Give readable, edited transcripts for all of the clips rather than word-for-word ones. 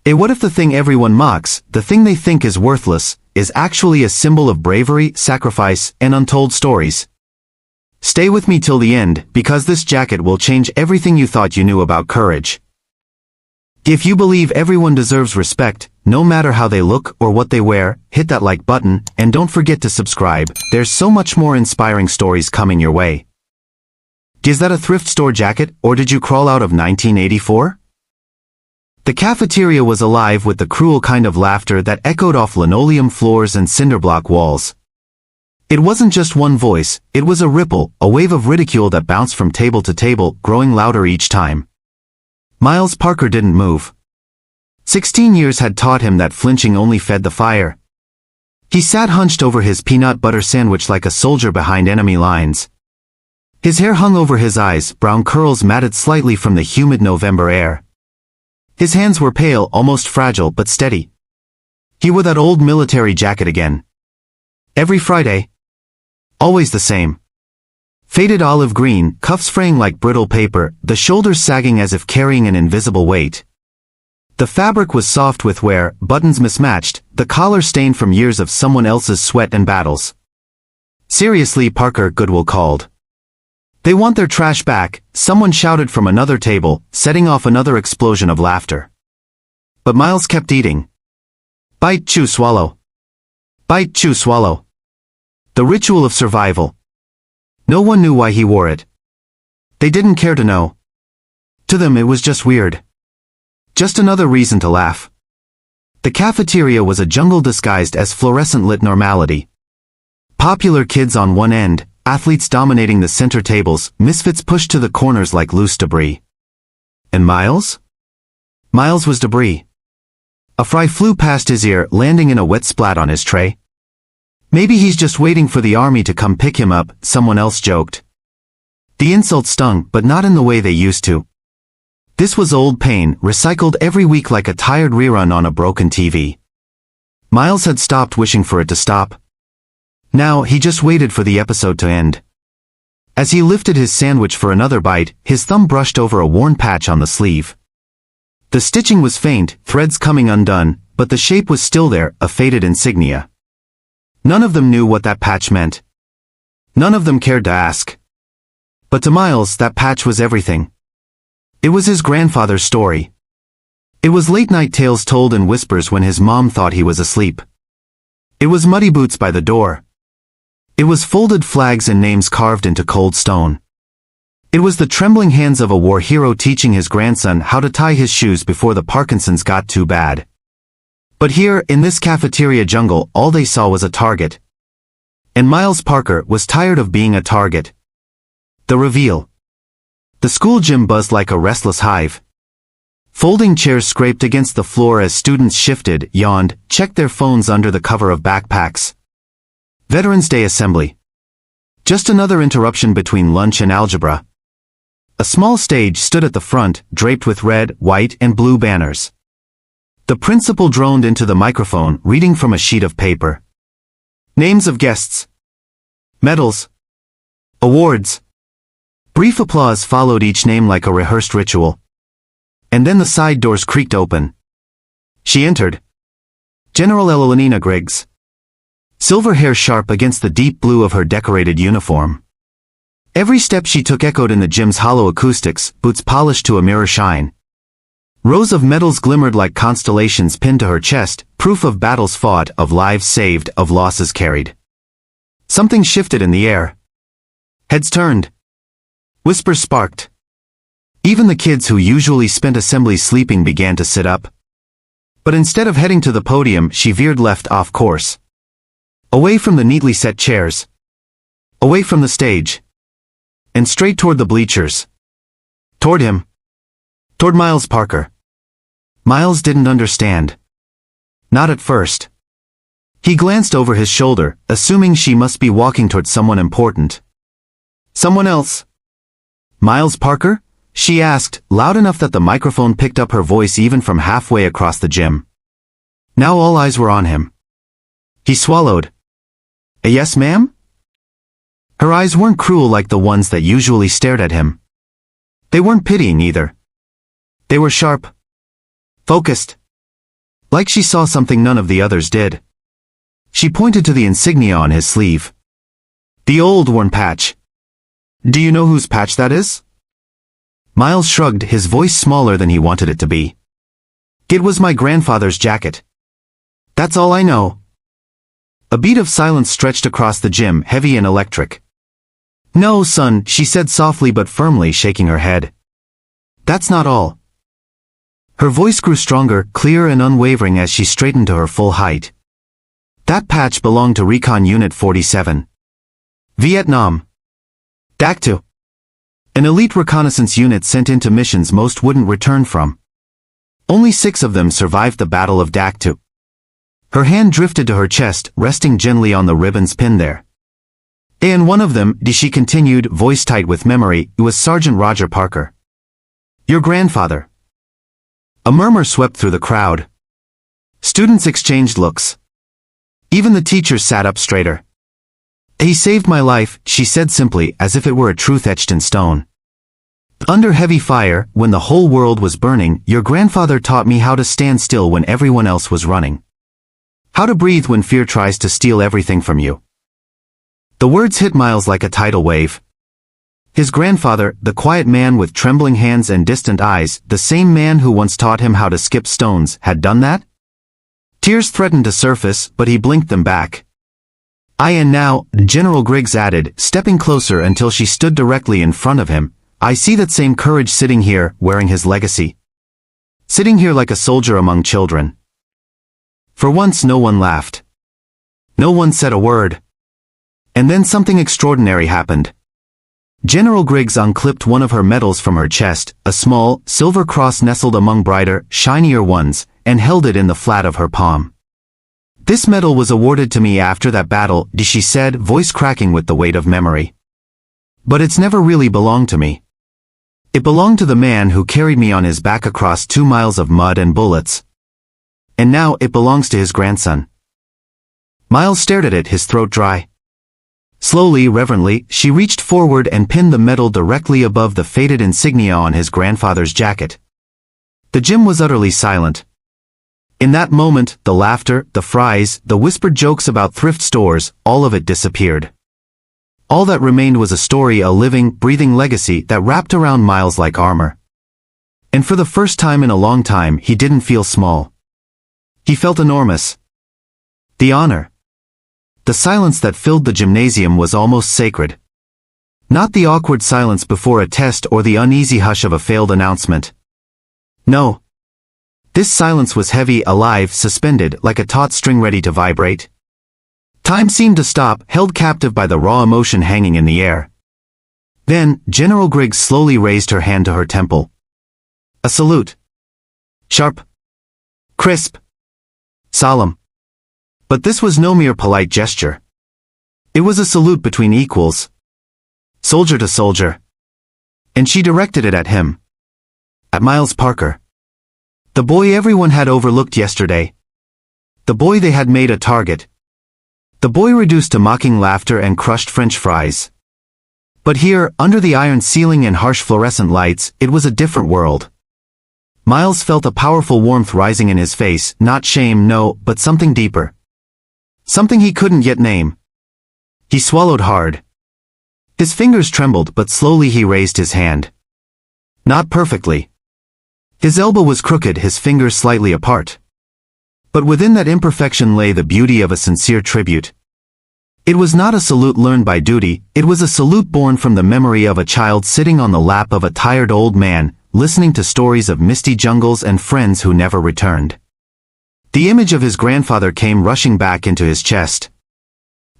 What if the thing everyone mocks, the thing they think is worthless, is actually a symbol of bravery, sacrifice, and untold stories? Stay with me till the end, because this jacket will change everything you thought you knew about courage. If you believe everyone deserves respect, no matter how they look or what they wear, hit that like button, and don't forget to subscribe. There's so much more inspiring stories coming your way. Is that a thrift store jacket, or did you crawl out of 1984? The cafeteria was alive with the cruel kind of laughter that echoed off linoleum floors and cinderblock walls. It wasn't just one voice, it was a ripple, a wave of ridicule that bounced from table to table, growing louder each time. Miles Parker didn't move. 16 years had taught him that flinching only fed the fire. He sat hunched over his peanut butter sandwich like a soldier behind enemy lines. His hair hung over his eyes, brown curls matted slightly from the humid November air. His hands were pale, almost fragile, but steady. He wore that old military jacket again. Every Friday. Always the same. Faded olive green, cuffs fraying like brittle paper, the shoulders sagging as if carrying an invisible weight. The fabric was soft with wear, buttons mismatched, the collar stained from years of someone else's sweat and battles. Seriously, Parker, Goodwill called. They want their trash back, someone shouted from another table, setting off another explosion of laughter. But Miles kept eating. Bite, chew, swallow. Bite, chew, swallow. The ritual of survival. No one knew why he wore it. They didn't care to know. To them it was just weird. Just another reason to laugh. The cafeteria was a jungle disguised as fluorescent-lit normality. Popular kids on one end, athletes dominating the center tables, misfits pushed to the corners like loose debris. And Miles? Miles was debris. A fry flew past his ear, landing in a wet splat on his tray. Maybe he's just waiting for the army to come pick him up, someone else joked. The insult stung, but not in the way they used to. This was old pain, recycled every week like a tired rerun on a broken TV. Miles had stopped wishing for it to stop. Now, he just waited for the episode to end. As he lifted his sandwich for another bite, his thumb brushed over a worn patch on the sleeve. The stitching was faint, threads coming undone, but the shape was still there, a faded insignia. None of them knew what that patch meant. None of them cared to ask. But to Miles, that patch was everything. It was his grandfather's story. It was late-night tales told in whispers when his mom thought he was asleep. It was muddy boots by the door. It was folded flags and names carved into cold stone. It was the trembling hands of a war hero teaching his grandson how to tie his shoes before the Parkinson's got too bad. But here, in this cafeteria jungle, all they saw was a target. And Miles Parker was tired of being a target. The reveal. The school gym buzzed like a restless hive. Folding chairs scraped against the floor as students shifted, yawned, checked their phones under the cover of backpacks. Veterans Day Assembly. Just another interruption between lunch and algebra. A small stage stood at the front, draped with red, white, and blue banners. The principal droned into the microphone, reading from a sheet of paper. Names of guests. Medals. Awards. Brief applause followed each name like a rehearsed ritual. And then the side doors creaked open. She entered. General Elenina Griggs. Silver hair sharp against the deep blue of her decorated uniform. Every step she took echoed in the gym's hollow acoustics, boots polished to a mirror shine. Rows of medals glimmered like constellations pinned to her chest, proof of battles fought, of lives saved, of losses carried. Something shifted in the air. Heads turned. Whispers sparked. Even the kids who usually spent assemblies sleeping began to sit up. But instead of heading to the podium, she veered left off course. Away from the neatly set chairs. Away from the stage. And straight toward the bleachers. Toward him. Toward Miles Parker. Miles didn't understand. Not at first. He glanced over his shoulder, assuming she must be walking toward someone important. Someone else. Miles Parker? She asked, loud enough that the microphone picked up her voice even from halfway across the gym. Now all eyes were on him. He swallowed. A yes, ma'am? Her eyes weren't cruel like the ones that usually stared at him. They weren't pitying either. They were sharp. Focused. Like she saw something none of the others did. She pointed to the insignia on his sleeve. The old worn patch. Do you know whose patch that is? Miles shrugged, his voice smaller than he wanted it to be. It was my grandfather's jacket. That's all I know. A beat of silence stretched across the gym, heavy and electric. No, son, she said softly but firmly, shaking her head. That's not all. Her voice grew stronger, clear and unwavering as she straightened to her full height. That patch belonged to Recon Unit 47. Vietnam. DAC-2. An elite reconnaissance unit sent into missions most wouldn't return from. Only 6 of them survived the Battle of DAC-2. Her hand drifted to her chest, resting gently on the ribbon's pin there. And one of them, she continued, voice tight with memory, was Sergeant Roger Parker. Your grandfather. A murmur swept through the crowd. Students exchanged looks. Even the teachers sat up straighter. He saved my life, she said simply, as if it were a truth etched in stone. Under heavy fire, when the whole world was burning, your grandfather taught me how to stand still when everyone else was running. How to breathe when fear tries to steal everything from you. The words hit Miles like a tidal wave. His grandfather, the quiet man with trembling hands and distant eyes, the same man who once taught him how to skip stones, had done that? Tears threatened to surface, but he blinked them back. And now, General Griggs added, stepping closer until she stood directly in front of him, I see that same courage sitting here, wearing his legacy. Sitting here like a soldier among children. For once no one laughed. No one said a word. And then something extraordinary happened. General Griggs unclipped one of her medals from her chest, a small, silver cross nestled among brighter, shinier ones, and held it in the flat of her palm. This medal was awarded to me after that battle, she said, voice cracking with the weight of memory. But it's never really belonged to me. It belonged to the man who carried me on his back across 2 miles of mud and bullets. And now it belongs to his grandson. Miles stared at it, his throat dry. Slowly, reverently, she reached forward and pinned the medal directly above the faded insignia on his grandfather's jacket. The gym was utterly silent. In that moment, the laughter, the fries, the whispered jokes about thrift stores, all of it disappeared. All that remained was a story, a living, breathing legacy that wrapped around Miles like armor. And for the first time in a long time, he didn't feel small. He felt enormous. The honor. The silence that filled the gymnasium was almost sacred. Not the awkward silence before a test or the uneasy hush of a failed announcement. No. This silence was heavy, alive, suspended, like a taut string ready to vibrate. Time seemed to stop, held captive by the raw emotion hanging in the air. Then, General Griggs slowly raised her hand to her temple. A salute. Sharp. Crisp. Solemn. But this was no mere polite gesture. It was a salute between equals. Soldier to soldier. And she directed it at him. At Miles Parker. The boy everyone had overlooked yesterday. The boy they had made a target. The boy reduced to mocking laughter and crushed French fries. But here, under the iron ceiling and harsh fluorescent lights, it was a different world. Miles felt a powerful warmth rising in his face, not shame, no, but something deeper. Something he couldn't yet name. He swallowed hard. His fingers trembled, but slowly he raised his hand. Not perfectly. His elbow was crooked, his fingers slightly apart. But within that imperfection lay the beauty of a sincere tribute. It was not a salute learned by duty, it was a salute born from the memory of a child sitting on the lap of a tired old man, listening to stories of misty jungles and friends who never returned. The image of his grandfather came rushing back into his chest.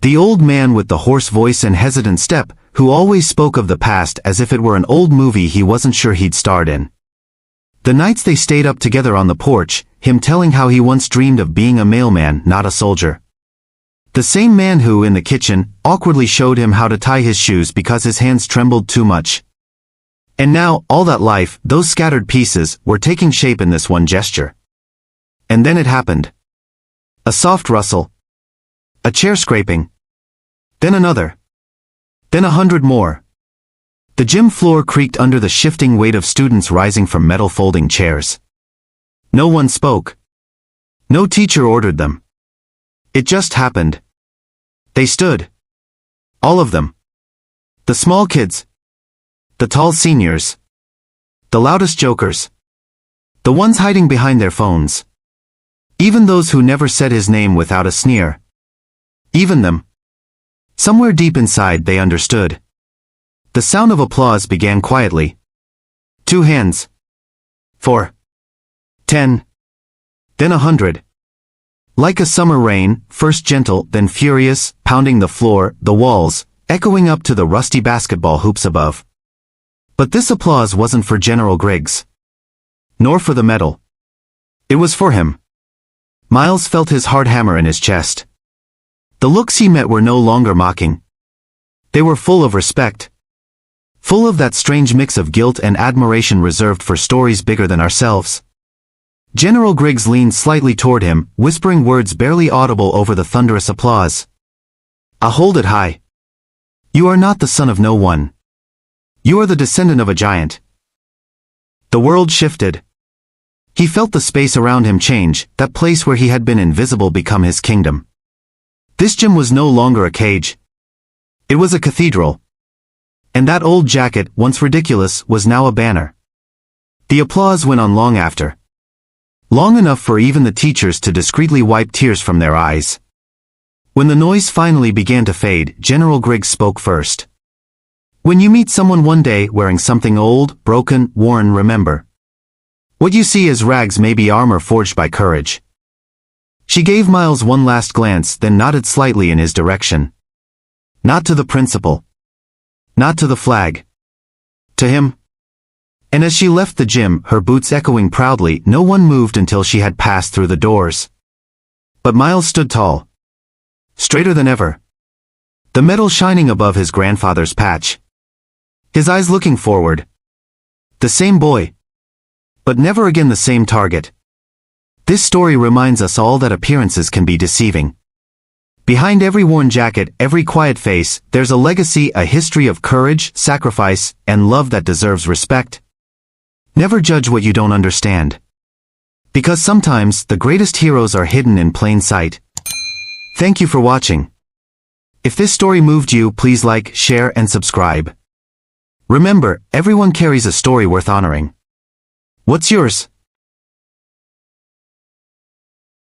The old man with the hoarse voice and hesitant step, who always spoke of the past as if it were an old movie he wasn't sure he'd starred in. The nights they stayed up together on the porch, him telling how he once dreamed of being a mailman, not a soldier. The same man who, in the kitchen, awkwardly showed him how to tie his shoes because his hands trembled too much. And now, all that life, those scattered pieces, were taking shape in this one gesture. And then it happened. A soft rustle. A chair scraping. Then another. Then 100 more. The gym floor creaked under the shifting weight of students rising from metal folding chairs. No one spoke. No teacher ordered them. It just happened. They stood. All of them. The small kids. The tall seniors. The loudest jokers. The ones hiding behind their phones. Even those who never said his name without a sneer. Even them. Somewhere deep inside they understood. The sound of applause began quietly. 2 hands. 4. 10. Then 100. Like a summer rain, first gentle, then furious, pounding the floor, the walls, echoing up to the rusty basketball hoops above. But this applause wasn't for General Griggs. Nor for the medal. It was for him. Miles felt his heart hammer in his chest. The looks he met were no longer mocking. They were full of respect. Full of that strange mix of guilt and admiration reserved for stories bigger than ourselves. General Griggs leaned slightly toward him, whispering words barely audible over the thunderous applause. "I'll hold it high. You are not the son of no one. You are the descendant of a giant." The world shifted. He felt the space around him change, that place where he had been invisible become his kingdom. This gym was no longer a cage. It was a cathedral. And that old jacket, once ridiculous, was now a banner. The applause went on long after. Long enough for even the teachers to discreetly wipe tears from their eyes. When the noise finally began to fade, General Griggs spoke first. "When you meet someone one day wearing something old, broken, worn, remember. What you see as rags may be armor forged by courage." She gave Miles one last glance, then nodded slightly in his direction. Not to the principal. Not to the flag. To him. And as she left the gym, her boots echoing proudly, no one moved until she had passed through the doors. But Miles stood tall. Straighter than ever. The medal shining above his grandfather's patch. His eyes looking forward. The same boy. But never again the same target. This story reminds us all that appearances can be deceiving. Behind every worn jacket, every quiet face, there's a legacy, a history of courage, sacrifice, and love that deserves respect. Never judge what you don't understand. Because sometimes, the greatest heroes are hidden in plain sight. Thank you for watching. If this story moved you, please like, share, and subscribe. Remember, everyone carries a story worth honoring. What's yours?